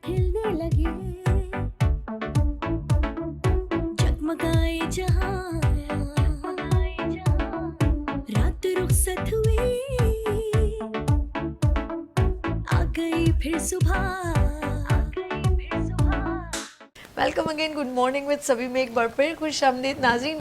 हिलने लगे, जगमगाए जहां, रात रुखसत हुई, आ गई फिर सुबह। Welcome again, good morning with सभी में एक बार फिर खुश आमदीद नाज़रीन।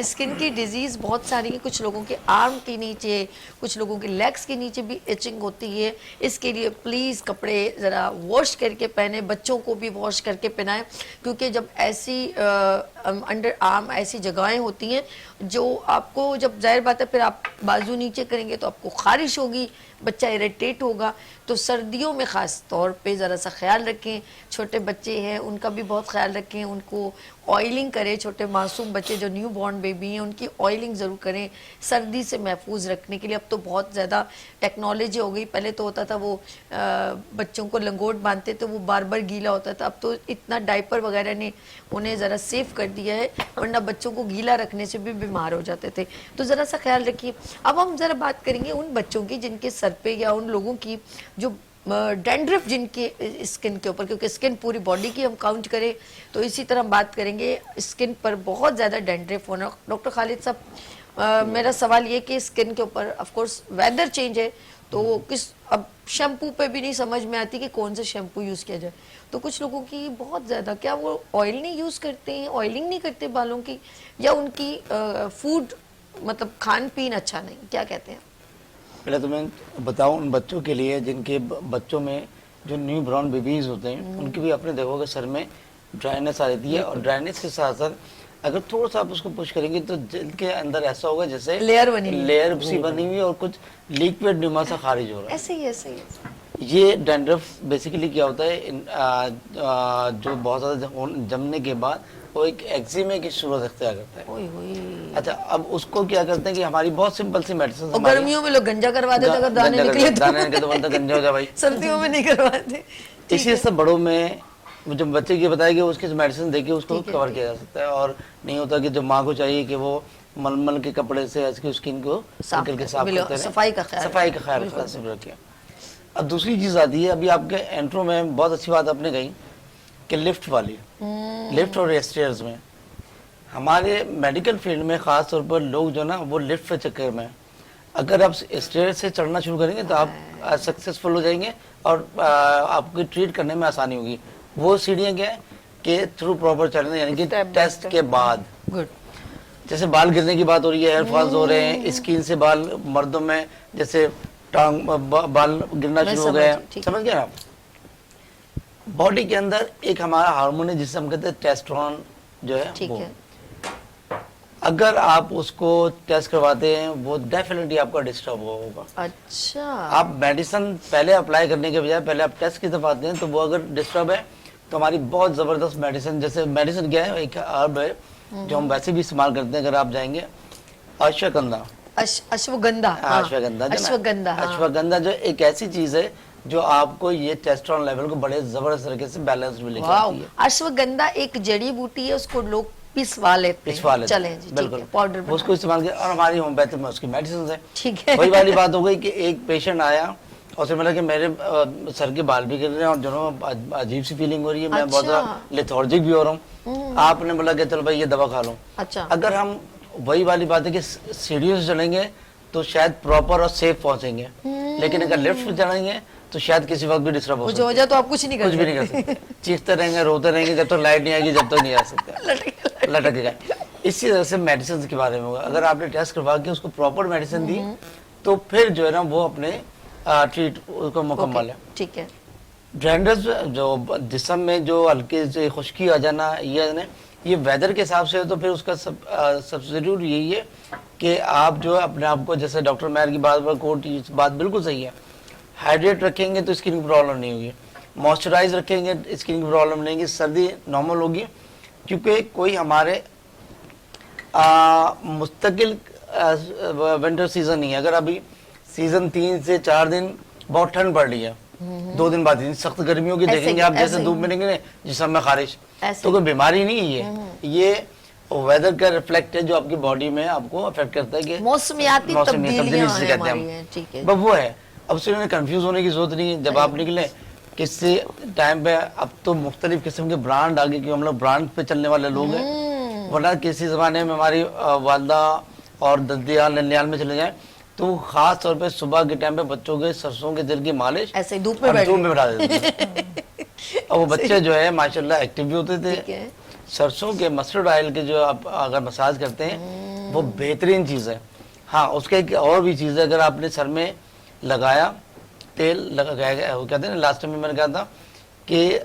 स्किन की डिजीज़ बहुत सारी है, कुछ लोगों के आर्म के नीचे, कुछ लोगों के लेग्स के नीचे भी इचिंग होती है। इसके लिए प्लीज़ कपड़े ज़रा वॉश करके पहने, बच्चों को भी वॉश करके पहनाएं, क्योंकि जब ऐसी अंडर आर्म ऐसी जगहें होती हैं जो आपको, जब जाहिर बात है फिर आप बाजू नीचे करेंगे तो आपको खारिश होगी, बच्चा इरिटेट होगा। तो सर्दियों में ख़ास तौर पे ज़रा सा ख्याल रखें, छोटे बच्चे हैं उनका भी बहुत ख्याल रखें, उनको ऑयलिंग करें। छोटे मासूम बच्चे जो न्यू बॉर्न बेबी हैं उनकी ऑयलिंग ज़रूर करें, सर्दी से महफूज रखने के लिए। अब तो बहुत ज़्यादा टेक्नोलॉजी हो गई, पहले तो होता था वो बच्चों को लंगोट बांधते तो वो बार बार गीला होता था, अब तो इतना डायपर वगैरह ने उन्हें ज़रा सेफ कर दिया है, वरना बच्चों को गीला रखने से भी बीमार हो जाते थे। तो ज़रा सा ख्याल रखिए। अब हम ज़रा बात करेंगे उन बच्चों की जिनके सर पे या उन लोगों की जो डैंड्रफ जिनके स्किन के ऊपर, क्योंकि स्किन पूरी बॉडी की हम काउंट करें तो इसी तरह हम बात करेंगे स्किन पर बहुत ज़्यादा डैंड्रफ होना। डॉक्टर खालिद साहब, मेरा सवाल ये कि स्किन के ऊपर ऑफ कोर्स वेदर चेंज है तो किस, अब शैम्पू पे भी नहीं समझ में आती कि कौन सा शैम्पू यूज़ किया जाए। तो कुछ लोगों की बहुत ज़्यादा, क्या वो ऑयल नहीं यूज़ करते हैं, ऑयलिंग नहीं करते बालों की, या उनकी फूड मतलब खान पीन अच्छा नहीं, क्या कहते हैं? पहले तो मैं बताऊं उन बच्चों के लिए जिनके बच्चों में जो न्यू बॉर्न बेबीज होते हैं उनके भी आपने देखोगे सर में ड्राइनेस आ जाती है, और ड्राइनेस के साथ साथ अगर थोड़ा सा आप उसको पुश करेंगे तो जल्द के अंदर ऐसा होगा जैसे लेयर सी बनी हुई और कुछ लिक्विड नुमा सा खारिज हो रहा है। ऐसे ही ऐसे ही। ये डैंड्रफ बेसिकली क्या होता है, जो बहुत ज़्यादा जमने के बाद वो एक एक्जिमे की सूरत अख्तियार करता है। ओए होए। अच्छा, अब उसको क्या करते हैं कि हमारी बहुत सिंपल सी मेडिसिन, और गर्मियों में लोग गंजा करवा देते अगर दाने निकले तो, दाने निकले तो बनता गंजा हो जाए भाई। सर्दियों में नहीं करवाते। इसी से बड़ों में जब बच्चे की बताएगी उसकी मेडिसिन देके उसको कवर किया जा सकता है, और नहीं होता कि जो माँ को चाहिए कि वो मलमल के कपड़े से उसकी स्किन को निकल के साफ करते रहे, सफाई का ख्याल रखें। अब दूसरी चीज आती है, अभी आपके एंट्रो में बहुत अच्छी बात आपने कही कि लिफ्ट वाली, लिफ्ट और स्टेयर्स में हमारे मेडिकल फील्ड में खास तौर पर लोग जो ना वो लिफ्ट के चक्कर में, अगर आप स्टेयर से चढ़ना शुरू करेंगे तो आप सक्सेसफुल हो जाएंगे और आपको ट्रीट करने में आसानी होगी। वो सीढ़ियाँ क्या है कि थ्रू प्रॉपर चढ़ना, यानी कि टेस्ट के बाद। गुड। जैसे बाल गिरने की बात हो रही है, हेयर फॉल्स हो रहे हैं, स्किन से बाल, मर्दों में जैसे टांग बाल गिरना शुरू हो गए, समझ गए आप। बॉडी के अंदर एक हमारा हार्मोन है जिसे हम कहते हैं टेस्टोस्टेरोन जो है वो, अगर आप उसको टेस्ट करवाते हैं वो डेफिनेटली आपका डिस्टर्ब होगा। अच्छा, आप मेडिसिन पहले अप्लाई करने के बजाय पहले आप टेस्ट की तरफ आते हैं, तो वो अगर डिस्टर्ब है तो हमारी बहुत जबरदस्त मेडिसिन, जैसे मेडिसिन क्या है, एक हर्ब है जो हम वैसे भी इस्तेमाल करते हैं, अगर आप जाएंगे अश्वगंधा, अश्वगंधा, अश्वगंधा जो एक ऐसी चीज है जो आपको ये टेस्टोस्टेरोन लेवल को बड़े जबरदस्त तरीके से बैलेंस में लेके आती है। अश्वगंधा एक जड़ी बूटी है, उसको लोग पिसवा लेते हैं। चलें जी, बिल्कुल पाउडर उसको इस्तेमाल किया, और हमारी होम्योपैथी में उसकी मेडिसिन है। ठीक है। वही वाली बात हो गई कि एक पेशेंट आया और उसने बोला कि मेरे सर के बाल भी गिर रहे हैं और जो अजीब सी फीलिंग हो रही है, मैं बहुत ज्यादा लेथार्जिक भी हो रहा हूँ। आपने बोला कि चलो भाई ये दवा खा लो। अच्छा, अगर हम वही वाली बात है कि सीढ़ियों से चलेंगे तो शायद प्रॉपर और सेफ पहुंचेंगे, लेकिन अगर लिफ्ट पे चढ़ेंगे तो शायद किसी वक्त भी डिस्टर्ब हो सकता है। तो आप कुछ नहीं कर सकते, चीखते रहेंगे, रोते रहेंगे, जब तक लाइट नहीं आएगी जब तक नहीं आ सकते, लटक गए। इसी तरह से मेडिसिन के बारे में होगा, अगर आपने टेस्ट करवा के उसको प्रॉपर मेडिसिन दी तो फिर जो है ना वो अपने ट्रीट उसको मुकम्मल है। ठीक है। ड्रैंड्रफ जो जिस्म में जो हल्के से खुश्की आ जाना, ये वेदर के हिसाब से है, तो फिर उसका सबसे जरूरी यही है कि आप जो है अपने आप को, जैसे डॉक्टर मैर की बात बिल्कुल सही है, हाइड्रेट रखेंगे तो स्किन की प्रॉब्लम नहीं होगी, मॉइस्चराइज रखेंगे स्किन की प्रॉब्लम नहीं होगी, सर्दी नॉर्मल होगी, क्योंकि कोई हमारे मुस्तकिल विंटर सीजन नहीं है। अगर अभी सीजन 3 से 4 दिन बहुत ठंड पड़ रही है, 2 दिन बाद सख्त गर्मियों की देखेंगे आप, जैसे धूप में निकले जिसम में खारिश, तो कोई बीमारी नहीं है, ये वेदर का रिफ्लेक्ट है जो आपकी बॉडी में आपको अफेक्ट करता है कि मौसमियाती तब्दीलियां जिसे कहते हैं। ठीक है, बस वो है। अब उसमें कंफ्यूज होने की जरूरत नहीं है, जब आप निकले किसी टाइम पे अब तो मुख्तलिफ किस्म के ब्रांड आ गए, क्योंकि हम लोग ब्रांड पे चलने वाले लोग हैं। वरना किसी ज़माने में हमारी वालदा और ददियाल ननियाल में चले जाएं तो खास तौर पे सुबह के टाइम पे बच्चों के सरसों के तेल की मालिश ऐसे ही धूप में और बैठ धूप के। में बैठा देते थे। और वो बच्चे जो है माशाल्लाह एक्टिव भी होते ठीक थे। है। सरसों के मस्टर्ड ऑयल के जो आप अगर मसाज करते हैं वो बेहतरीन चीज़ है। हाँ, उसका एक और भी चीज़ है, अगर आपने सर में लगाया तेल लगाया, वो कहते हैं ना, लास्ट टाइम में मैंने कहा था कि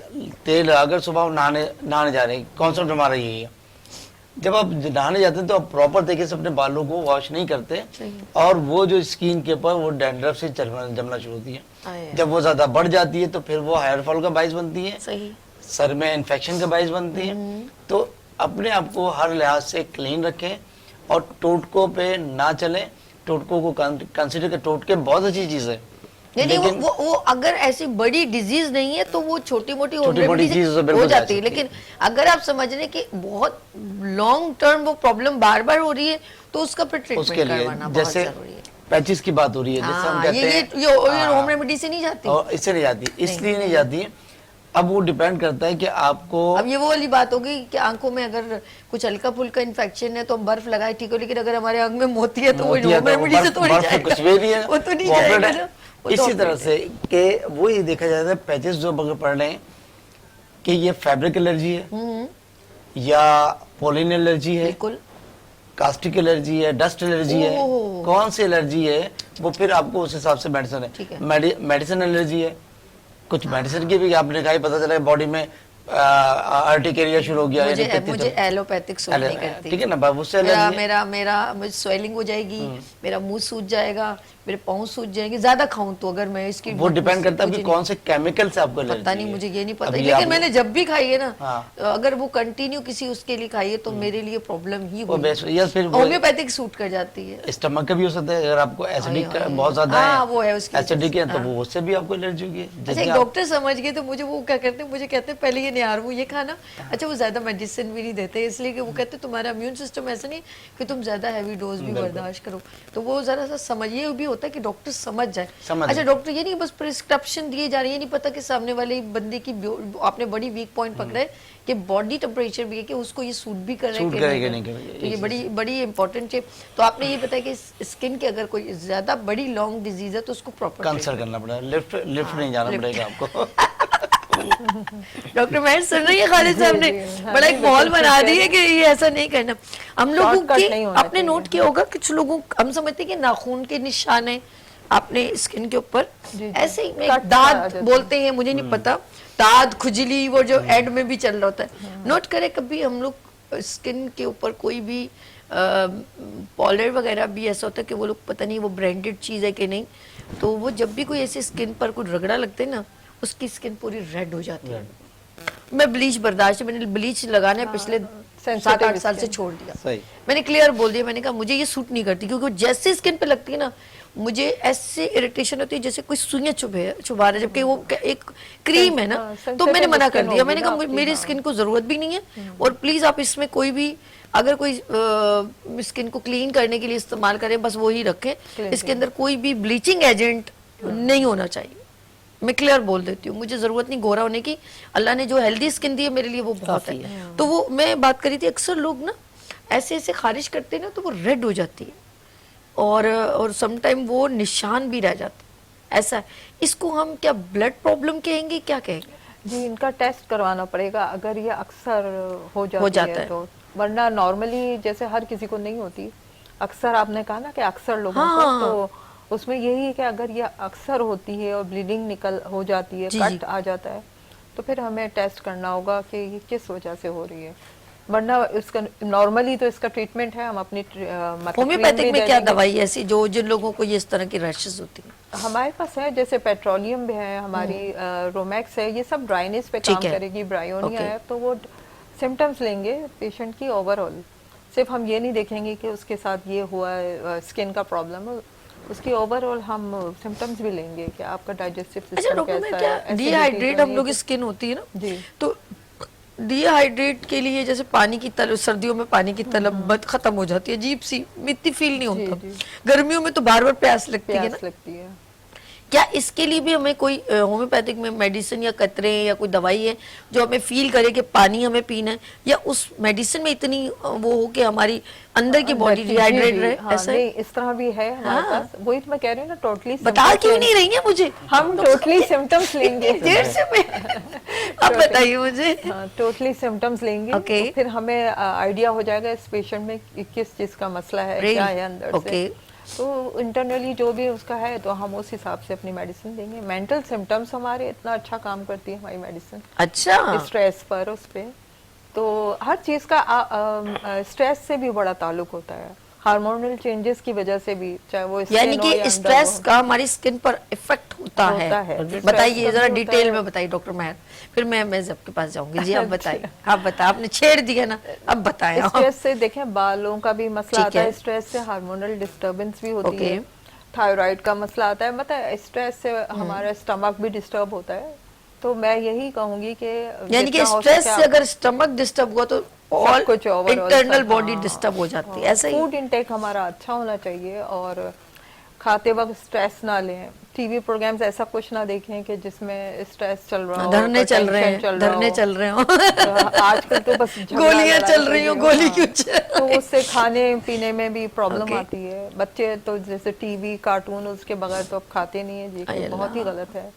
तेल अगर सुबह नहाने जा रहे हैं, कॉन्सेप्ट हमारा यही है, जब आप नहाने जाते हैं तो आप प्रॉपर तरीके से अपने बालों को वॉश नहीं करते और वो जो स्किन के ऊपर वो डैंड्रफ से जमना शुरू होती है। जब वो ज्यादा बढ़ जाती है तो फिर वो हेयर फॉल का बाइस बनती है, सही। सर में इन्फेक्शन का बाइस बनती है। तो अपने आप को हर लिहाज से क्लीन रखें और टोटकों पे ना चलें। टोटकों को कंसिडर कर, टोटके बहुत अच्छी चीज है, नहीं वो अगर ऐसी बड़ी डिजीज नहीं है तो वो छोटी मोटी चीज़ हो जाती है, लेकिन अगर आप समझ रहे कि बहुत लॉन्ग टर्म वो प्रॉब्लम बार बार हो रही है तो उसका फिर ट्रीटमेंट करवाना बहुत जैसे जरूरी है। पैचिस की बात हो रही है, जैसे हम कहते हैं ये होम रेमेडी से नहीं जाती, और इससे नहीं जाती, इसलिए नहीं जाती है। अब वो डिपेंड करता है कि आपको, अब ये वो वाली बात होगी कि आंखों में अगर कुछ हल्का फुल्का इन्फेक्शन है तो हम बर्फ लगाए ठीक हो, लेकिन अगर हमारे अंग में मोती है तो वो होम रेमेडी से तो नहीं जाएगा, कुछ भी नहीं है, वो तो नहीं जाएगा ना। इसी तरह से कि वो ये देखा जाता है पैचेस जो अगर पड़ रहे हैं कि ये फैब्रिक एलर्जी है या पोलिन एलर्जी है, बिल्कुल कास्टिक एलर्जी है, डस्ट एलर्जी है, कौन सी एलर्जी है वो फिर आपको उस हिसाब से मेडिसिन है। मेडिसिन एलर्जी है, कुछ मेडिसिन की भी आपने कहा पता चला बॉडी में अर्टिकेरिया शुरू हो गया, मुझे एलोपैथिक सूट नहीं करती, ठीक है ना, उससे मेरा स्वेलिंग हो जाएगी, मेरा मुंह सूज जाएगा, मेरे पाँव सूज जाएंगे ज्यादा खाऊं तो, अगर मैं इसकी वो डिपेंड करता है कि कौन से केमिकल से आपको एलर्जी पता नहीं, मुझे ये नहीं पता, लेकिन मैंने जब भी खाई है ना, अगर वो कंटिन्यू किसी उसके लिए खाई है तो मेरे लिए प्रॉब्लम ही हुई, या फिर होम्योपैथिक सूट कर जाती है। स्टमक का भी हो सकता है, अगर आपको एसिडिक बहुत ज्यादा है, वो है उसकी एसिडिक है तो वो उससे भी आपको एलर्जी होगी। अच्छा, एक डॉक्टर समझ गए तो मुझे वो क्या करते हैं, मुझे कहते हैं पहले ये निहारबू ये खाना, अच्छा वो ज्यादा मेडिसिन भी नहीं देते इसलिए कि वो कहते हैं तुम्हारा इम्यून सिस्टम ऐसा नहीं कि तुम ज्यादा हैवी डोज भी बर्दाश्त करो, तो वो जरा सा समझ, ये भी होता है कि डॉक्टर समझ जाए। अच्छा, डॉक्टर ये नहीं बस प्रिस्क्रिप्शन दिए जा रही है, नहीं पता कि सामने वाले बंदे की आपने बड़ी वीक पॉइंट पकड़ा है कि बॉडी टेम्परेचर भी है कि उसको ये सूट भी कर रहा है कि नहीं, तो ये बड़ी इंपॉर्टेंट है। तो आपने ये बताया कि स्किन की अगर कोई ज्यादा बड़ी लॉन्ग डिजीज है तो उसको प्रॉपर कंसल्ट करना पड़ेगा, लिफ्ट नहीं जाना पड़ेगा आपको। डॉक्टर महर सुन रही है, खालिद साहब ने बड़ा एक माहौल बना दी है कि ये ऐसा नहीं करना। हम लोगों की आपने नोट किया होगा कुछ लोगों, हम समझते हैं कि नाखून के निशान है आपने स्किन के ऊपर, ऐसे ही दाद बोलते हैं, मुझे नहीं पता, दाद खुजली वो जो एड में भी चल रहा होता है। नोट करें कभी हम लोग स्किन के ऊपर कोई भी पाउडर वगैरह भी ऐसा होता है कि वो लोग पता नहीं वो ब्रांडेड चीज है कि नहीं, तो वो जब भी कोई ऐसे स्किन पर कुछ रगड़ा लगता है ना उसकी स्किन पूरी रेड हो जाती है। मैं ब्लीच बर्दाश्त, मैंने ब्लीच लगाने पिछले 7-8 साल से छोड़ दिया, मैंने क्लियर बोल दिया, मैंने कहा मुझे ये सूट नहीं करती, क्योंकि जैसे स्किन पे लगती है ना मुझे ऐसे इरिटेशन होती है जैसे कोई सुइयां चुभा रहा है, जबकि वो एक क्रीम है ना, तो मैंने मना कर दिया, मैंने कहा मेरी स्किन को जरूरत भी नहीं है, और प्लीज आप इसमें कोई भी अगर कोई स्किन को क्लीन करने के लिए इस्तेमाल करें बस वो ही रखें, इसके अंदर कोई भी ब्लीचिंग एजेंट नहीं होना चाहिए, मैं क्लियर बोल देती हूँ, मुझे जरूरत नहीं गोरा होने की, अल्लाह ने जो हेल्दी स्किन दी है मेरे लिए वो बहुत है। तो वो मैं बात करी थी, अक्सर लोग ना ऐसे ऐसे खारिश करते हैं ना तो वो रेड हो जाती है और समटाइम वो निशान भी रह जाता है, ऐसा है। इसको हम क्या ब्लड प्रॉब्लम कहेंगे, क्या कहेंगे? जी, इनका टेस्ट करवाना पड़ेगा अगर ये अक्सर हो जाता है तो, वरना नॉर्मली जैसे हर किसी को नहीं होती, अक्सर आपने कहा ना कि अक्सर लोगों को, तो उसमें यही है कि अगर ये अक्सर होती है और ब्लीडिंग निकल हो जाती है, कट आ जाता है, तो फिर हमें टेस्ट करना होगा कि ये किस वजह से हो रही है, वरना इसका नॉर्मली तो इसका ट्रीटमेंट है, हम अपनी होम्योपैथिक में क्या दवाई ऐसी जो जिन लोगों को ये इस तरह की रैशेस होती है? हमारे पास है, जैसे पेट्रोलियम भी है, हमारी रोमैक्स है, ये सब ड्राइनेस पे काम करेगी, ब्रायोनिया है, तो वो सिम्टम्स लेंगे पेशेंट की ओवरऑल, सिर्फ हम ये नहीं देखेंगे कि उसके साथ ये हुआ है स्किन का प्रॉब्लम, उसकी ओवरऑल हम सिम्टम्स भी लेंगे कि आपका डाइजेस्टिव सिस्टम कैसा है। डिहाइड्रेट हम लोग स्किन होती है ना जी, तो डिहाइड्रेट के लिए जैसे पानी की तलब, सर्दियों में पानी की तलब खत्म हो जाती है, अजीब सी मिट्टी फील नहीं होता, गर्मियों में तो बार बार प्यास लगती है ना, क्या इसके लिए भी हमें कोई होम्योपैथिक में मेडिसिन या कतरे या कोई दवाई है जो हमें फील करे कि पानी हमें पीना है, या उस मेडिसिन में इतनी वो हो कि हमारी अंदर की बॉडी डिहाइड्रेट रहे? हाँ, ऐसा नहीं, इस तरह भी है हमारे पास। वही तो मैं कह रही हूँ ना, टोटली बता क्यों नहीं रही है मुझे? हम टोटली सिम्टम्स लेंगे। देर से मैं अब बताइए मुझे। टोटली सिम्टम्स लेंगे, Okay. तो फिर हमें आइडिया हो जाएगा इस पेशेंट में कि किस चीज का मसला है, Really? क्या है अंदर Okay. से। तो इंटरनली जो भी उसका है तो हम उस हिसाब से अपनी मेडिसिन देंगे। मेंटल सिम्टम्स हमारे इतना अच्छा काम करती है हमारी मेडिसिन, अच्छा, स्ट्रेस पर, उस पे। तो हर चीज का स्ट्रेस से भी बड़ा ताल्लुक होता है, हार्मोनल चेंजेस की वजह से भी, चाहे वो यानी skin हो या कि अंदर स्ट्रेस हो। का हमारी स्किन पर इफेक्ट होता होता है। है। बताइए Stress जरा का भी डिटेल होता में बताइए डॉक्टर महर, फिर मैं सबके पास जाऊंगी। जी आप बताइए, आप बताएं, आपने छेड़ दिया ना, अब बताएं आप। स्ट्रेस से देखें बालों का भी मसला ठीक आता है, है। स्ट्रेस से हार्मोनल डिस्टर्बेंस भी होती Okay. है, थायराइड का मसला आता है, मतलब स्ट्रेस से हमारा स्टमक भी डिस्टर्ब होता है। तो मैं यही कहूंगी कि यानी कि जितना हो स्ट्रेस सके से अगर स्टमक डिस्टर्ब हुआ तो ऑल कुछ overall इंटरनल सब, बॉडी हाँ, डिस्टर्ब हो जाती है, ऐसा ही? फूड इनटेक हमारा अच्छा होना चाहिए, और खाते वक्त स्ट्रेस ना लें। टीवी प्रोग्राम्स ऐसा कुछ ना देखें कि जिसमें स्ट्रेस चल रहा हो, धरने कोई चल रहे tension हैं, धरने हो। चल रहे हो। तो आजकल तो बस झगड़ा गोलियां लड़ाई चल रही हो, चल गोली हाँ। क्यों चल तो उससे खाने पीने में भी प्रॉब्लम Okay. आती है। बच्चे तो जैसे टीवी कार्टून उसके बगैर तो अब खाते नहीं है जी, अरे कि बहुत ही गलत है।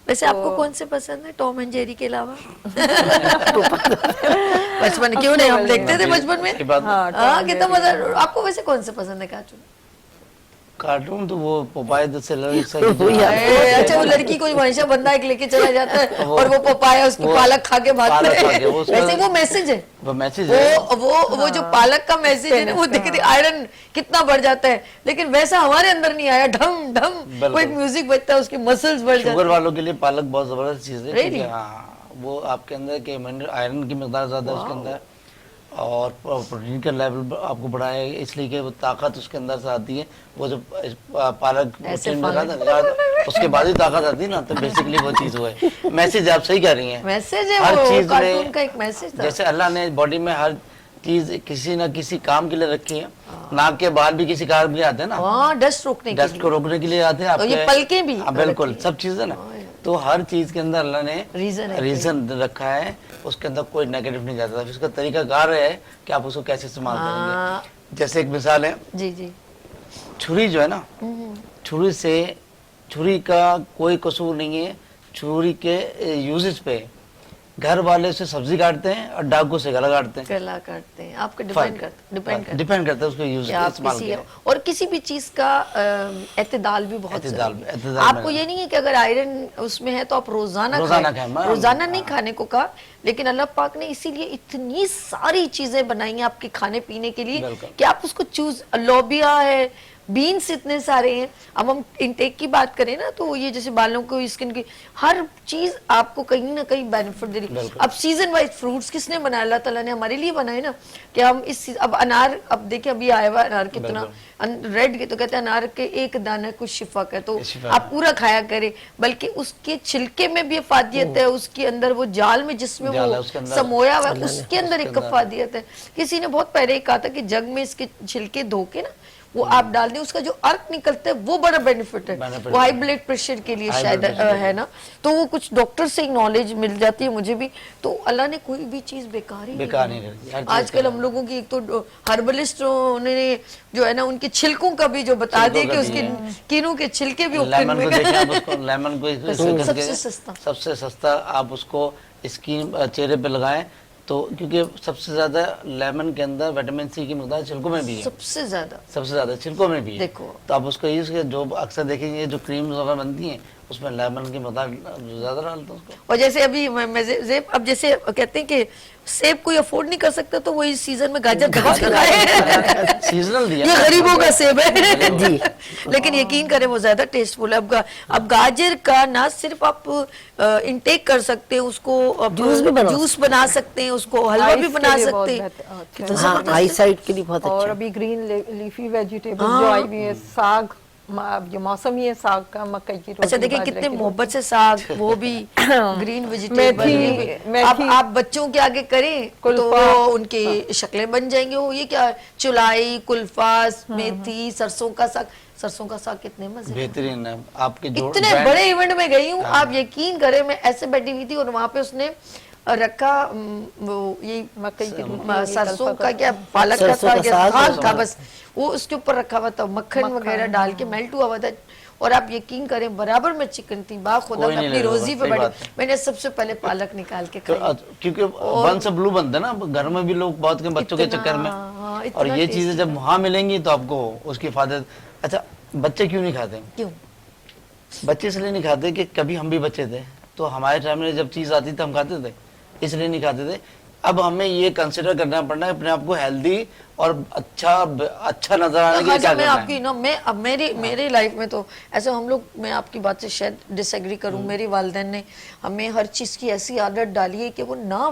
वैसे आपको कौन से पसंद है टॉम एंड जेरी के अलावा? बचपन क्यों नहीं, हम देखते थे बचपन में। इसके बाद हाँ, हाँ, Tom कितना Jerry। मजा। आपको वैसे कौन से पसंद है कार्टून? कार्टून तो वो पोपाय द सेलर अच्छा, वो लड़की को हमेशा बंदा एक लेके चला जाता है और वो पपाया उसकी पालक खा के भागता पालक खा है। के, वो उसका- वैसे वो मैसेज है, वो मैसेज है। वो जो पालक का मैसेज है ना, वो देखते आयरन कितना बढ़ जाता है, लेकिन वैसा हमारे अंदर नहीं आया। ढम ढम बिल्कुल। कोई म्यूजिक बजता है, उसकी मसल्स बढ़ जाती शुगर वालों के लिए पालक बहुत जबरदस्त चीज है। Really? क्योंकि हाँ, वो आपके अंदर के आयरन की मिकदार ज्यादा है उसके अंदर, और प्रोटीन का लेवल आपको बढ़ाए, इसलिए कि वो ताकत उसके अंदर से आती है। वो जो पालक ऐसे प्रोटीन में खाता है, उसके बाद ही ताकत आती है ना, तो बेसिकली वो चीज वो है। मैसेज आप सही कह रही हैं, मैसेज है, हर वो चीज कार्टून में का एक मैसेज था। जैसे अल्लाह ने बॉडी में हर चीज किसी ना किसी काम के लिए रखी है। नाक के बाल भी किसी काम के लिए आते हैं ना, हाँ, डस्ट रोकने के डस्ट को रोकने के लिए आते हैं और ये आपके। पलकें भी हाँ, बिल्कुल, सब चीजें ना। तो हर चीज के अंदर अल्लाह ने रीजन रखा है, उसके अंदर कोई नेगेटिव नहीं जाता। फिर उसका तरीका कार है कि आप उसको कैसे इस्तेमाल करेंगे। जैसे एक मिसाल है, जी जी, छुरी जो है ना, छुरी का कोई कसूर नहीं है। छुरी के यूजेस पे घर वाले से सब्जी काटते हैं और डाकू से गला काटते हैं। गला काटते हैं, आपके डिपेंड करता है उसको यूज इस्तेमाल करें। और किसी भी चीज का एतदाल भी बहुत एतदाल जरूरी है। आपको ये नहीं है कि अगर आयरन उसमें है तो आप रोजाना खाएं। रोजाना नहीं खाने को कहा, लेकिन अल्लाह पाक ने इसीलिए इतनी सारी चीजें बनाई हैं आपके खाने पीने के लिए कि आप उसको चूज। लोबिया है, बीन्स इतने सारे हैं। अब हम इनटेक की बात करें ना, तो ये जैसे बालों को, स्किन की हर चीज आपको कहीं ना कहीं बेनिफिट दे रही है। अब सीजन वाइज फ्रूट्स किसने बनाया? अल्लाह ताला ने हमारे लिए बनाए ना, कि हम अब अनार, अब देखिए अभी आया हुआ अनार कितना रेड के, तो कहते हैं अनार के एक दाना कुछ शिफा का, तो आप पूरा खाया करें। बल्कि उसके छिलके में भी अफादियत है, उसके अंदर वो जाल में जिसमें वो समोया हुआ है उसके अंदर एक अफादियत है। किसी ने बहुत पहले ही कहा था कि जग में इसके छिलके धो के ना वो आप डाल दें, उसका जो अर्क निकलता है वो बड़ा बेनिफिट है। वो हाई ब्लड प्रेशर के लिए शायद है ना, तो वो कुछ डॉक्टर से नॉलेज मिल जाती है मुझे भी। तो अल्लाह ने कोई भी चीज बेकार नहीं करती। आजकल हम लोगों की एक तो हर्बलिस्ट उन्होंने जो है ना, उनके छिलकों का भी जो बता दिया कि उसके कीनों के छिलके भी लेमन को देखें आप, उसको लेमन को सबसे सस्ता आप उसको स्किन चेहरे पे लगाएं तो, क्योंकि सबसे ज्यादा लेमन के अंदर विटामिन सी की मिकदार छिलकों में भी है, सबसे ज्यादा छिलकों में भी है। देखो, तो आप उसको यूज करें। जो अक्सर देखेंगे जो क्रीम वगैरह बनती हैं उसमें लेमन की मिकदार ज्यादा डालते हैं उसको। और जैसे अभी अब जैसे कहते हैं कि सेब कोई अफोर्ड नहीं कर सकता, तो वही सीजन में गाजर दबा के खाए। सीजनल दिया, ये गरीबों का सेब है जी। लेकिन यकीन करें वो ज्यादा टेस्टफुल है। अब गाजर का ना सिर्फ आप इनटेक कर सकते हैं, उसको जूस बना सकते हैं, उसको हलवा भी बना सकते हैं। आई साइड के लिए बहुत और अच्छा। अभी ग्रीन लीफी वेजिटेबल जो आई हुई है, साग, जो मौसम ही है साग का, मकई की रोटी। अच्छा देखिए कितने मोहब्बत से साग, वो भी ग्रीन वेजिटेबल। अब आप बच्चों के आगे करें तो उनकी शक्लें बन जाएंगी। वो ये क्या, चुलाई, कुल्फा, मेथी, सरसों का साग, सरसों का साग कितने मजे का। बेहतरीन है आपके जो इतने brand- बड़े इवेंट में गई हूँ, हाँ। आप यकीन करें, मैं ऐसे बैठी हुई थी और वहां पे उसने रखा वो ये मकई की रोटी, सरसों कलपा का क्या पालक का सरसों था का क्या साग, साग था बस, वो उसके ऊपर रखा हुआ था, मक्खन वगैरह डाल के मेल्ट हुआ हुआ था। और आप यकीन करें बराबर में चिकन थी, बाखुदा कोई मैं नहीं अपनी लेगा, रोजी पे सही बैठी, बात है। मैंने सबसे पहले पालक निकाल के तो खाई। क्योंकि वन से ब्लू बनता है ना, अब घर में भी लोग बहुत के बच्चों के इतना- चक्कर में, हाँ, इतना और ये tasty चीजें जब वहां मिलेंगी तो आपको उसकी इफादत। अच्छा, बच्चे क्यों नहीं खाते? क्यों? बच्चे इसलिए नहीं खाते कि कभी हम भी बच्चे थे तो हमारे टाइम में जब चीज आती थी हम खाते थे, इसलिए नहीं खाते थे। अब हमें ये कंसिडर करना पड़ना है अपने आप को हेल्दी और अच्छा नजर आने के लिए क्या मैं करना आपकी है। ना, मैं अब मेरी लाइफ में तो ऐसे हम लोग, मैं आपकी बात से शायद डिसएग्री करूं, मेरी वालिदैन ने हमें हर चीज की ऐसी आदत डाली है कि वो ना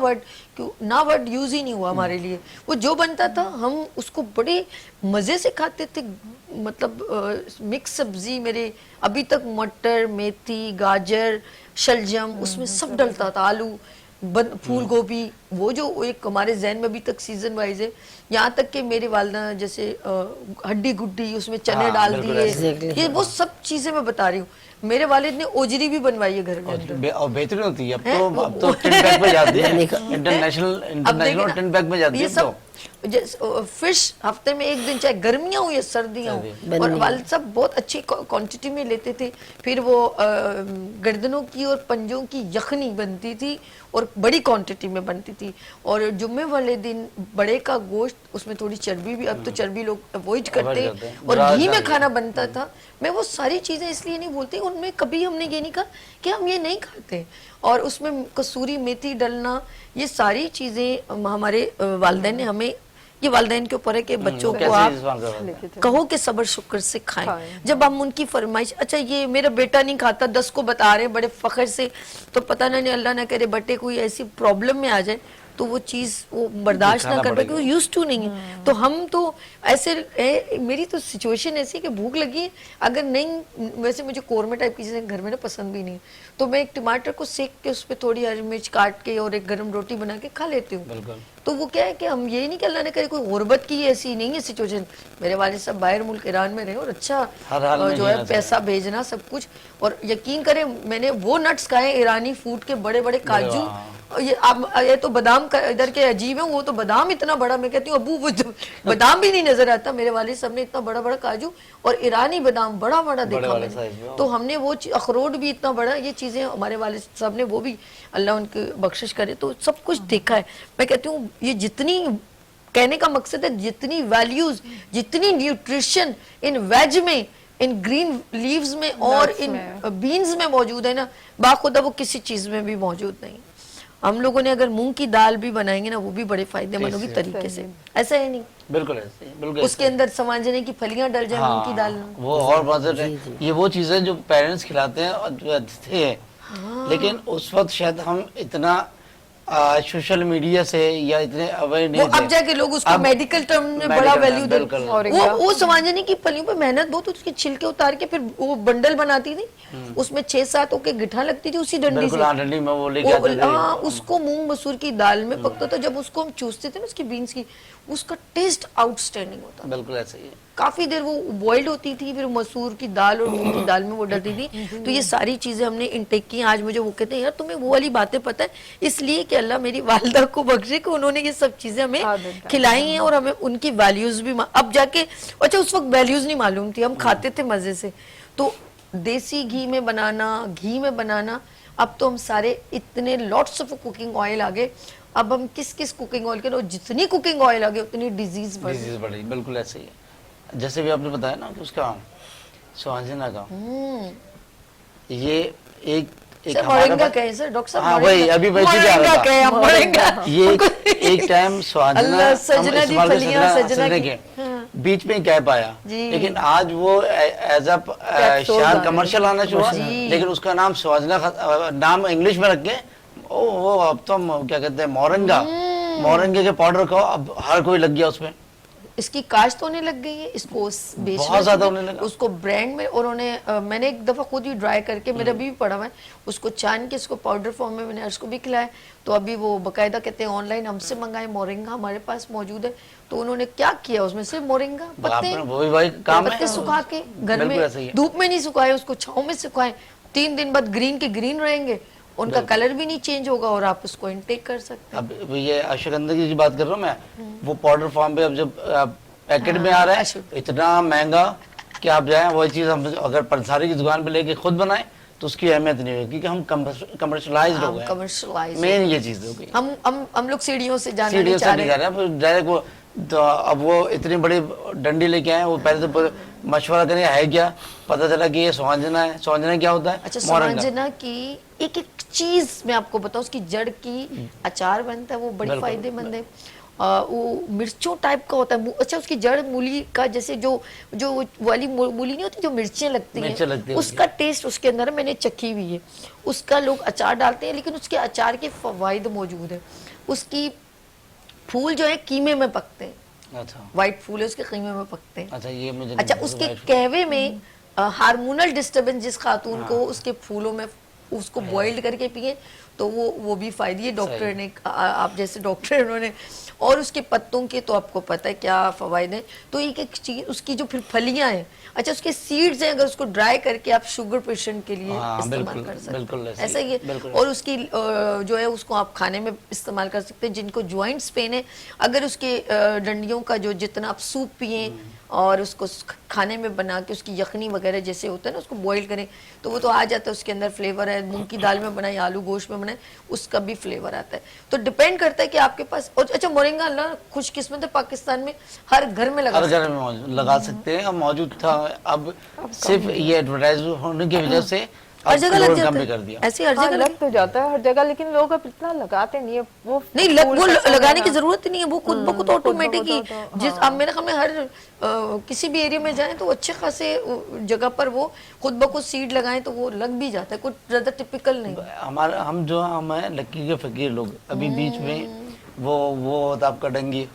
वर्ड यूज ही नहीं हुआ हमारे लिए। वो जो बनता था हम उसको बड़े मजे से खाते थे। मतलब मिक्स सब्जी मेरे अभी तक, मटर, मेथी, गाजर, शलजम, उसमें सब डलता था, आलू, फूल गोभी, वो जो एक हमारे जहन में अभी तक सीजन वाइज है। यहाँ तक कि मेरी वालदा जैसे हड्डी गुड्डी उसमें चने हाँ, डाल बिल्कुल दिए, ऐसे। ये वो सब चीजें मैं बता रही हूँ। मेरे वालिद ने ओजरी भी बनवाई है घर के अंदर। और बेहतरीन होती है। अब तो टिन पैक में जाती है, इंटरनेशनल ना, टिन पैक में जाती ये है। सब फिश हफ्ते में एक दिन, चाहे गर्मियां हो या सर्दियां हो, और वालिद साहब बहुत अच्छी क्वांटिटी में लेते थे। फिर वो गर्दनों की और पंजों की यखनी बनती थी और बड़ी क्वांटिटी में बनती थी। और जुम्मे वाले दिन बड़े का गोश्त, उसमें थोड़ी चर्बी भी, अब तो चर्बी लोग अवॉइड करते हैं, और घी में खाना बनता था। मैं वो सारी चीजें इसलिए नहीं बोलती, उनमें कभी हमने ये नहीं कहा कि हम ये नहीं खाते। और उसमें कसूरी मेथी डलना, ये सारी चीजें हमारे वालिदैन ने हमें, ये वालिदैन के ऊपर है कि बच्चों को आप कहो कि सब्र शुक्र से खाएं। जब हम उनकी फरमाइश, अच्छा ये मेरा बेटा नहीं खाता, 10 को बता रहे बड़े फख्र से, तो पता नहीं अल्लाह ना करे बेटे कोई ऐसी प्रॉब्लम में आ जाए तो वो चीज वो बर्दाश्त ना कर पाए, क्योंकि यूज टू नहीं है। तो हम तो ऐसे मेरी तो सिचुएशन ऐसी कि भूख लगी है, अगर नहीं, वैसे मुझे कोरमा टाइप की चीजें घर में ना पसंद भी नहीं, तो मैं एक टमाटर को सेक के उस पर थोड़ी हरी मिर्च काट के और एक गर्म रोटी बना के खा लेती हूँ। तो वो क्या है कि हम ये नहीं कि अल्लाह ने करे कोई गुर्बत की ऐसी नहीं है सिचुएशन। मेरे वाले सब बाहर मुल्क ईरान में रहे और अच्छा जो है पैसा भेजना सब कुछ। और यकीन करें मैंने वो नट्स खाए ईरानी फूड के, बड़े बड़े काजू, ये तो बादाम का इधर के अजीब है, वो तो बादाम इतना बड़ा, मैं कहती हूँ अबू वो तो बादाम भी नहीं नजर आता। मेरे वाले साहब ने इतना बड़ा बड़ा काजू और ईरानी बादाम बड़ा बड़ा देखा मैंने। तो हमने वो अखरोट भी इतना बड़ा, ये चीजें हमारे वाले साहब ने, वो भी अल्लाह उनकी बख्शिश करे, तो सब कुछ देखा है। मैं कहती हूँ ये जितनी, कहने का मकसद है जितनी वैल्यूज, जितनी न्यूट्रिशन इन वेज में, इन ग्रीन लीव्स में और इन बीन्स में मौजूद है ना, बाखुदा वो किसी चीज में भी मौजूद नहीं। हम लोगों ने अगर मूंग की दाल भी बनाएंगे ना, वो भी बड़े फायदेमंद होगी तरीके से, ऐसा है नहीं? बिल्कुल ऐसे, बिल्कुल उसके अंदर समाजने की फलियां डल जाए मूंग की दाल में, वो और मजे है। ये वो चीजें जो पेरेंट्स खिलाते हैं और जो अच्छे हैं, लेकिन उस वक्त शायद हम इतना सोशल मीडिया से या इतने अवेयर नहीं थे। अब जाके लोग उसको मेडिकल टर्म में बड़ा वैल्यू देते हैं। वो समाजने की फलियों पे मेहनत बहुत होती, उसके छिलके उतार के फिर वो बंडल बनाती थी, उसमें 6-7 होके गिठा लगती थी उसी डंडी से, डंडी में वो लेके आते थे। हाँ, उसको मूंग मसूर की दाल में पकता था, जब उसको हम चूसते थे ना उसकी बीन्स की, उसका टेस्ट आउटस्टैंडिंग होता। बिल्कुल ऐसे ही है। काफी देर वो बॉइल्ड होती थी, फिर मसूर की दाल और मूंग की दाल में वो डलती थी। तो ये सारी चीजें हमने इनटेक की। आज मुझे वो कहते हैं यार तुम्हें वो वाली बातें पता है, इसलिए कि अल्लाह मेरी वालिदा को बख्शे कि उन्होंने ये सब चीजें हमें खिलाई हैं और हमें उनकी वैल्यूज भी अब जाके, अच्छा उस वक्त वैल्यूज नहीं मालूम थी, हम खाते थे मजे से। तो देसी घी में बनाना, घी में बनाना, अब तो हम सारे इतने लॉट्स ऑफ कुकिंग ऑयल आ गए। अब हम किस किस कुकिंग ऑयल के, जितनी कुकिंग ऑयल आ गए उतनी डिजीज बढ़ी। बिल्कुल ऐसे ही है। जैसे भी आपने बताया ना कि उसका सुहांजना का, ये एक मोरिंगा कहे सर डॉक्टर साहब, हाँ वही अभी वैसे जा रहा था। ये एक टाइम सुहांजना सजना के बीच में गैप आया, लेकिन आज वो एज अ शायद कमर्शियल आना शुरू हुआ, लेकिन उसका नाम सुहांजना नाम इंग्लिश में रख के वो अब तो क्या कहते हैं मोरिंगा के पाउडर का अब हर कोई लग गया उसमें। इसकी काश्त होने लग गई है, इसको बेचना बहुत ज्यादा होने लगा। उसको ब्रांड में, और मैंने एक दफा खुद ही ड्राई करके, मेरा अभी भी पड़ा हुआ है, उसको छान के इसको पाउडर फॉर्म में मैंने अर्श को भी खिलाया। तो अभी वो बकायदा कहते हैं ऑनलाइन हमसे मंगाए, मोरिंगा हमारे पास मौजूद है। तो उन्होंने क्या किया, उसमें से मोरिंगा पत्ते, वही भाई काम पत्ते है, सुखा के घर बिल्कुल में ऐसा ही है। धूप में नहीं सुखाए, उसको छाँव में सुखाए, 3 दिन बाद ग्रीन के ग्रीन रहेंगे, उनका कलर भी नहीं चेंज होगा और आप उसको इनटेक कर सकते हैं। अब ये अश्वगंधा की बात कर रहा हूँ मैं, वो पाउडर फॉर्म पे अब जब पैकेट में आ रहा है इतना महंगा कि आप जाए वही चीज हम अगर पंसारी की दुकान पे लेके खुद बनाए तो उसकी अहमियत नहीं होगी, क्योंकि हम कमर्शलाइज हो गए, कमर्शियलाइज मेन ये चीज हो गई। हम लोग सीढ़ियों से जाना सीढ़ियों नहीं से चाह नहीं रहे। जा रहे हैं, डायरेक्ट वो तो अब वो इतनी बड़ी डंडी लेके आए, वो पहले तो मशवरा करें है क्या, पता चला कि ये सौंजना है। सौंजना क्या होता है? अच्छा, मोरंगा। सौंजना की एक एक चीज मैं आपको बताऊं, उसकी जड़ की अचार बनता है, वो बड़ी बिल्कुल। फायदेमंद है। वो मिर्चों टाइप का होता है। अच्छा, उसकी जड़ मूली का जैसे जो जो वाली मूली नहीं होती जो मिर्चें लगती मिर्चें लगती हैं, हैं उसका टेस्ट उसके अंदर है, मैंने चखी हुई है। उसका लोग अचार डालते हैं, लेकिन उसके अचार के फवाइद मौजूद है। उसकी फूल जो है कीमे में पकते हैं, अच्छा व्हाइट फूल है उसके कीमे में पकते हैं। अच्छा, ये मुझे अच्छा, नहीं उसके पता। कहवे में हार्मोनल डिस्टरबेंस जिस खातून को उसके फूलों में उसको बॉइल्ड करके पिए तो वो भी फायदे। डॉक्टर ने आप जैसे डॉक्टर उन्होंने, और उसके पत्तों के तो आपको पता है क्या फवायद हैं। तो एक एक चीज उसकी जो फिर फलियां हैं, अच्छा उसके सीड्स हैं, अगर उसको ड्राई करके आप शुगर पेशेंट के लिए हाँ, इस्तेमाल बिल्कुल, कर सकते बिल्कुल हैं, ऐसे ही, ऐसा ही है। बिल्कुल और उसकी जो है उसको आप खाने में इस्तेमाल कर सकते हैं। जिनको ज्वाइंट्स पेन है, अगर उसके डंडियों का जो जितना आप सूप पिए और उसको खाने में बना के उसकी यखनी वगैरह जैसे होता है ना, उसको बॉईल करें तो वो तो आ जाता है, उसके अंदर फ्लेवर है। मूंग की दाल में बनाए, आलू गोश्त में बनाए, उसका भी फ्लेवर आता है। तो डिपेंड करता है कि आपके पास। और अच्छा, मोरिंगा अल्लाह खुशकिस्मत है, पाकिस्तान में हर घर में लगा हर घर में लगा सकते हैं। अब मौजूद था, अब सिर्फ ये एडवर्टाइज होने की वजह से हर जगह लग जाता कम भी है, कर दिया। ऐसे हर हाँ, जगह लग तो जाता है हर जगह, लेकिन लोग अब इतना लगाते नहीं है। वो नहीं फूल वो का लगाने की ना- जरूरत ही नहीं है, वो खुद ब खुद ऑटोमेटिक ही। तो, जिस अब मेरे ख्याल में हर किसी भी एरिया में जाएं तो अच्छे खासे जगह पर वो खुद ब खुद सीड लगाएं तो वो लग भी जाता है, कुछ ज्यादा टिपिकल नहीं। हमारा हम हैं लक्की के फकीर लोग। अभी बीच में वो होता आपका डंगी,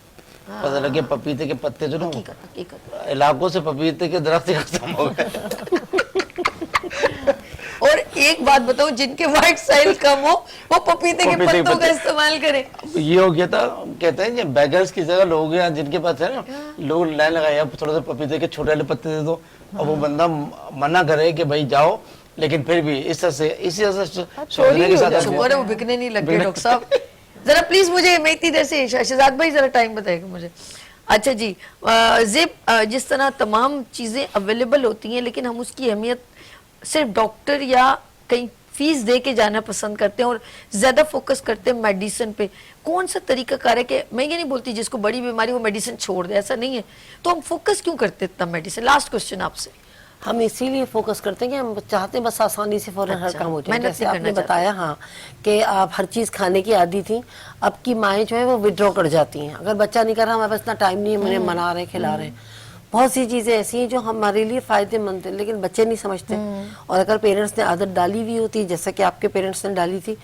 पता लगे पपीते के पत्ते जो ना हकीकत हकीकत। इलाकों से पपीते के दरख्त खत्म हो गए। और एक बात बताऊं, जिनके व्हाइट साइल कम हो वो पपीते के पत्तों का इस्तेमाल करें। ये हो गया था, कहते हैं कि बेगर्स की जगह लोग हैं जिनके पास है ना, लोग लाइन लगाए अब थोड़ा सा पपीते के छोटे वाले पत्ते दे दो, और वो बंदा मना करे कि भाई जाओ, लेकिन फिर भी इस तरह से इसी तरह से सोचने के साथ शुक्र है वो बिकने नहीं लग गए। डॉक्टर साहब जरा प्लीज मुझे मेथी जैसे शहजाद भाई जरा टाइम बताएगा मुझे। अच्छा जी, जिस तरह तमाम चीजें अवेलेबल होती हैं, लेकिन हम उसकी अहमियत सिर्फ डॉक्टर या कहीं फीस दे के जाना पसंद करते हैं और ज्यादा फोकस करते हैं मेडिसिन पे। कौन सा तरीका कार है कि मैं ये नहीं बोलती जिसको बड़ी बीमारी वो मेडिसिन छोड़ दे, ऐसा नहीं है। तो हम फोकस क्यों करते हैं इतना मेडिसिन? लास्ट क्वेश्चन आपसे। हम इसीलिए फोकस करते हैं कि हम चाहते हैं बस आसानी से फौरन हर अच्छा, काम हो जाए। मेहनत जैसे नहीं आपने करना बताया हाँ कि आप हर चीज़ खाने की आदी थी, अब की माएँ जो है वो विड्रॉ कर जाती हैं। अगर बच्चा नहीं कर रहा, हमारे पास इतना टाइम नहीं है, मुझे मना रहे खिला रहे हैं। बहुत सी चीज़ें ऐसी हैं जो हमारे लिए फ़ायदेमंद है, लेकिन बच्चे नहीं समझते। और अगर पेरेंट्स ने आदत डाली हुई होती है, जैसा कि आपके पेरेंट्स ने डाली थी,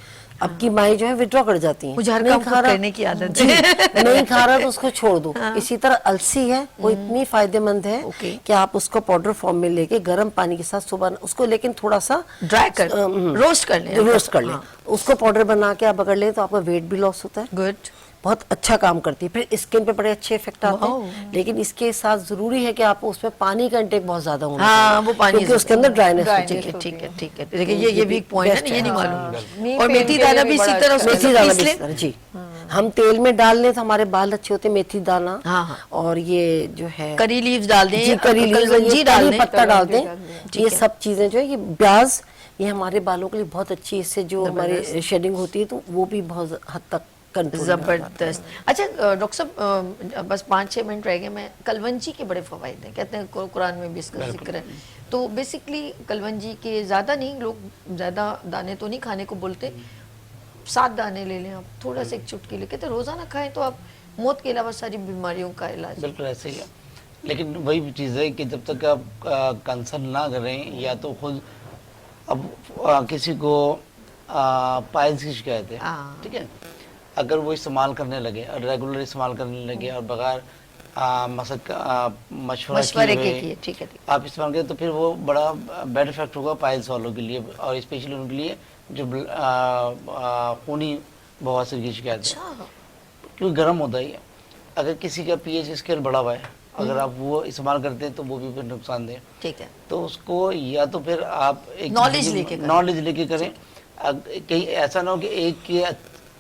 अब की माएँ जो है विड्रॉ कर जाती हैं। मुझे हर नहीं काम खा खुद रहा- करने की आदत जी, है। नहीं खा रहा तो उसको छोड़ दो। इसी तरह अलसी है, वो इतनी फायदेमंद है ओके। कि आप उसको पाउडर फॉर्म में लेके गर्म पानी के साथ सुबह उसको, लेकिन थोड़ा सा ड्राई कर, रोस्ट कर लें। रोस्ट कर लें, उसको पाउडर बना के आप अगर लें तो आपका वेट भी लॉस होता है, गुड। बहुत अच्छा काम करती है। फिर स्किन पे बड़े अच्छे इफेक्ट आते हैं, लेकिन इसके साथ जरूरी है कि आपको उसमें पानी का इंटेक बहुत ज्यादा होना हाँ, चाहिए, वो पानी क्योंकि उसके अंदर ड्राइनेस होती ठीक है। है ठीक है ठीक है। देखिए ये वीक पॉइंट है ना, ये नहीं मालूम। नी और पेन मेथी के दाना लिए भी इसी बड़ा तरह अच्छा उसको मेथी दाना पीस भी लें। इस तरह, जी हम तेल में डाल लें तो हमारे बाल अच्छे होते हैं। मेथी दाना हाँ, हाँ। और ये जो है करी लीव्स डाल दें, जी करी लीव्स, कलवंजी डाल करी दें, पत्ता डाल कलवंजी दें, डाल दें। ये ठीक है। सब चीजें जो है, ये प्याज, ये हमारे बालों के लिए बहुत अच्छी, इससे जो हमारी शेडिंग होती है तो वो भी बहुत हद तक कंट्रोल। जबरदस्त। अच्छा डॉक्टर साहब, बस 5-6 मिनट रह गए। मैं कलवंजी के बड़े फवायद हैं, कहते हैं कुरान में भी इसका जिक्र है। तो बेसिकली कलवंजी के ज़्यादा नहीं, लोग ज़्यादा दाने तो नहीं खाने को बोलते, 7 दाने ले लें आप, थोड़ा सा एक चुटकी ले, कहते रोज़ाना खाएं तो आप मौत के अलावा सारी बीमारियों का इलाज। बिल्कुल ऐसे ही है, लेकिन वही चीज़ है कि जब तक आप कंसल्ट ना करें, या तो खुद अब किसी को पाइल्स की शिकायत है, हाँ। ठीक है, अगर वो इस्तेमाल करने लगे और रेगुलर इस्तेमाल करने लगे और बगैर मशवरे के किए, ठीक है। आप इस्तेमाल करें तो फिर वो बड़ा बेड इफेक्ट होगा पाइल्स वालों के लिए, और स्पेशली उनके लिए जो खूनी बवासीर की शिकायत है, क्योंकि गर्म होता ही है। अगर किसी का पीएच स्केल बढ़ा हुआ है, अगर आप वो इस्तेमाल करते हैं तो वो भी फिर नुकसानदेह, ठीक है। तो उसको या तो फिर आप एक नॉलेज लेके करें। कहीं ऐसा ना हो कि एक की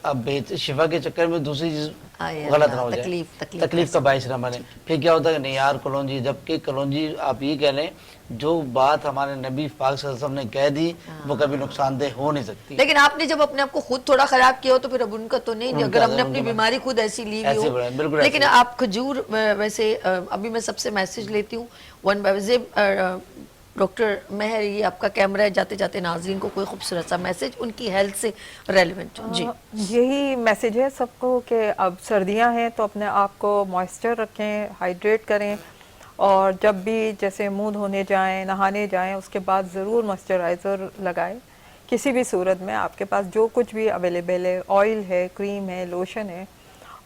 अब शिफा के चक्कर में दूसरी चीज गलत ना हो जाए, तकलीफ का बायस ना बने। फिर क्या होता है कि नहीं यार कलौंजी, जबकि कलौंजी आप ये कह लें जो बात हमारे नबी पाक सल्लल्लाहु अलैहि वसल्लम ने कह दी वो कभी नुकसानदेह हो नहीं सकती। लेकिन आपने जब अपने आप को खुद थोड़ा खराब किया हो तो फिर अब उनका तो नहीं, अगर हमने अपनी बीमारी खुद ऐसी ली हुई हो। लेकिन आप खजूर वैसे अभी मैं सबसे मैसेज लेती हूँ डॉक्टर मेहर, ये आपका कैमरा है, जाते जाते नाज़रीन को कोई खूबसूरत सा मैसेज उनकी हेल्थ से रेलेवेंट। जी, यही मैसेज है सबको कि अब सर्दियां हैं तो अपने आप को मॉइस्चर रखें, हाइड्रेट करें, और जब भी जैसे मुंह धोने जाएं, नहाने जाएं, उसके बाद ज़रूर मॉइस्चराइज़र लगाएं। किसी भी सूरत में आपके पास जो कुछ भी अवेलेबल है, ऑयल है, क्रीम है, लोशन है,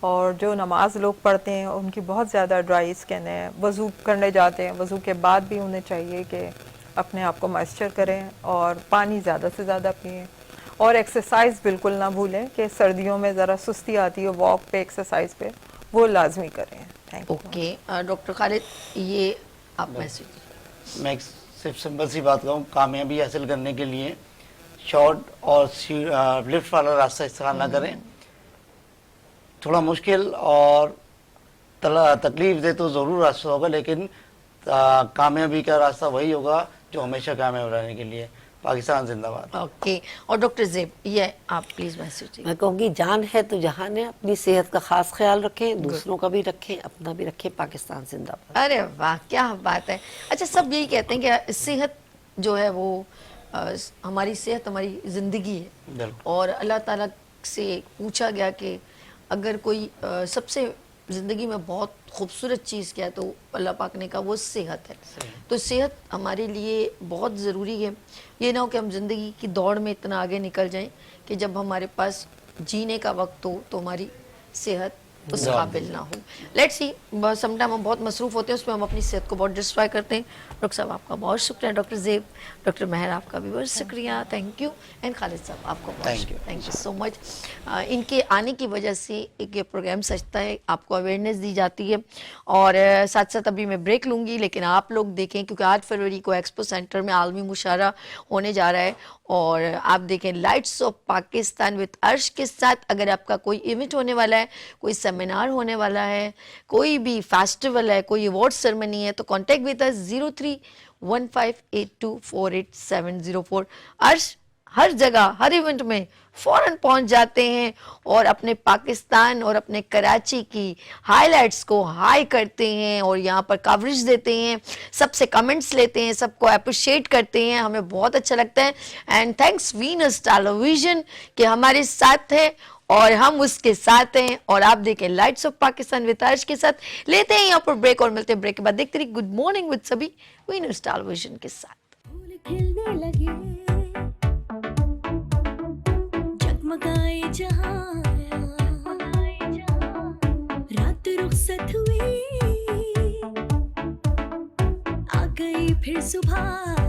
और जो नमाज लोग पढ़ते हैं उनकी बहुत ज़्यादा ड्राई स्किन है, वज़ू करने जाते हैं, वज़ू के बाद भी उन्हें चाहिए कि अपने आप को मॉइस्चर करें और पानी ज़्यादा से ज़्यादा पिएं, और एक्सरसाइज बिल्कुल ना भूलें कि सर्दियों में ज़रा सुस्ती आती है, वॉक पे, एक्सरसाइज पे, वो लाजमी करें। Thank you. Okay doctor Khalid, ये आप मैसेज। मैं सिर्फ सिंपल सी बात कहूँ, कामयाबी हासिल करने के लिए शॉर्ट और लिफ्ट वाला रास्ता इस्तेमाल ना करें। थोड़ा मुश्किल और तकलीफ दे तो ज़रूर रास्ता होगा, लेकिन कामयाबी का रास्ता वही होगा जो हमेशा कामयाब रहने के लिए। पाकिस्तान जिंदाबाद। ओके, और डॉक्टर ज़ेब, ये आप प्लीज़ मैसेज। मैं कहूँगी जान है तो जहान है, अपनी सेहत का खास ख्याल रखें, दूसरों का भी रखें, अपना भी रखें। पाकिस्तान जिंदाबाद। अरे वाह, क्या बात है। अच्छा, सब यही कहते हैं कि सेहत जो है वो हमारी सेहत हमारी ज़िंदगी है, और अल्लाह ताला से पूछा गया कि अगर कोई सबसे ज़िंदगी में बहुत खूबसूरत चीज़ क्या है तो अल्लाह पाक ने कहा वो सेहत है। तो सेहत हमारे लिए बहुत ज़रूरी है। ये ना हो कि हम ज़िंदगी की दौड़ में इतना आगे निकल जाएं कि जब हमारे पास जीने का वक्त हो तो हमारी सेहत उस काबिल ना हो। लेट्स सी, समटाइम हम बहुत मसरूफ़ होते हैं, उसमें हम अपनी सेहत को बहुत डिस्ट्रॉय करते हैं। डॉक्टर साहब आपका बहुत शुक्रिया, डॉक्टर ज़ेब, डॉक्टर मेहर आपका भी बहुत शुक्रिया, थैंक यू, एंड खालिद साहब आपको बहुत थैंक यू सो मच। इनके आने की वजह से एक ये प्रोग्राम सजता है, आपको अवेयरनेस दी जाती है, और साथ साथ अभी मैं ब्रेक लूँगी, लेकिन आप लोग देखें क्योंकि 8 फरवरी को एक्सपो सेंटर में आलमी मुशारा होने जा रहा है, और आप देखें लाइट्स ऑफ पाकिस्तान विद अर्श के साथ। अगर आपका कोई इवेंट होने वाला है, कोई सेमिनार होने वाला है, कोई भी फेस्टिवल है, कोई अवार्ड सेरेमनी है, तो कांटेक्ट विद अस 031582487004। अर्श हर जगह हर इवेंट में फ़ौरन पहुंच जाते हैं और अपने पाकिस्तान और अपने कराची की हाइलाइट्स को हाई करते हैं और यहाँ पर कवरेज देते हैं, सबसे कमेंट्स लेते हैं, सबको अप्रिशिएट करते हैं, हमें बहुत अच्छा लगता है। एंड थैंक्स वीनस टेलीविजन कि हमारे साथ है और हम उसके साथ हैं, और आप देखें लाइट्स ऑफ पाकिस्तान विद अर्श के साथ। लेते हैं यहाँ पर ब्रेक और मिलते हैं ब्रेक के बाद। देखते रहिए गुड मॉर्निंग विद सभी वीनस टेलीविजन के साथ। फूल खिलने लगे, जगमगाए जहां, रात रुखसत हुई, आ गई फिर सुबह।